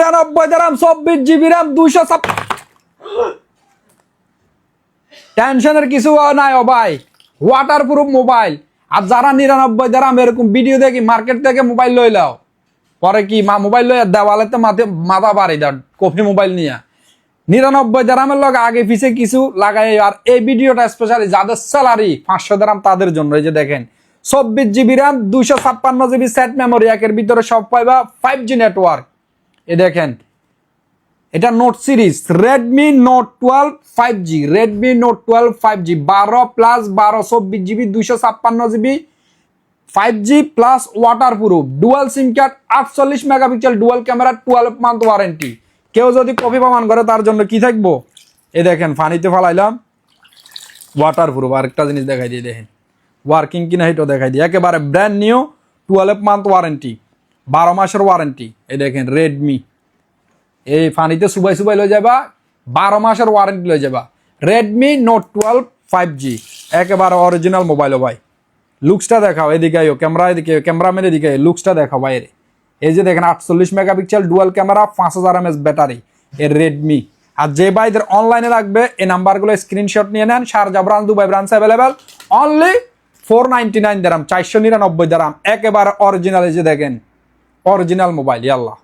99 দাম 24 GB RAM 200 টেনশনের কিছু নাই ও ভাই, ওয়াটারপ্রুফ মোবাইল। আর যারা 99 দাম এরকম ভিডিও দেখি মার্কেট থেকে মোবাইল লই লাও, পরে কি মোবাইল লই দেওয়ালেতে মাথা বাড়ি দাও কফি মোবাইল নিয়ে। 99 দামের লগে আগে পিছে কিছু লাগাই। আর এই ভিডিওটা স্পেশালি যাদের স্যালারি 500 দাম তাদের জন্য। এই যে দেখেন 24 GB RAM 256 GB set memory, একের ভিতরে সব পাইবা 5G নেটওয়ার্ক। এ দেখেন এটা note series Redmi note 12 5G, Redmi note 12 5G 12 plus 12 24 GB 256 GB 5G plus waterproof, dual SIM card, 48 megapixel dual camera, 12 month warranty. কেউ যদি কপি প্রমাণ করে তার জন্য কি থাকবো, এই দেখেন ফানিতে ফালাইলাম ওয়াটারপ্রুফ। আরেকটা জিনিস দেখাই দিয়ে দেখেন ওয়ার্কিং কিনা এটাও দেখাই দিই। একেবারে ব্র্যান্ড নিউ 12 মান্থ ওয়ারেন্টি, 12 মাসের ওয়ারেন্টি। এই দেখেন রেডমি, এই ফানিতে সুবাই সুবাই লয়ে যাবা, 12 মাসের ওয়ারেন্টি লয়ে যাবা। রেডমি নোট 12 5G একেবারে অরিজিনাল মোবাইল। ভাই লুকসটা দেখাও, এদিকে আইও ক্যামেরা, এদিকে ক্যামেরাম্যান এদিকে লুকসটা দেখাও বাইরে। এই যে দেখেন 48 megapixel dual camera, 5000 mAh battery, এর রেডমি। আর যে ভাইদের অনলাইনে লাগবে এই নাম্বারগুলো স্ক্রিনশট নিয়ে নেন। Sharjah branch, Dubai branch available, only 499 দাম, 499 দাম, একেবারে অরিজিনাল। এই যে দেখেন অরিজিনাল মোবাইল। ইয়াল্লাহ।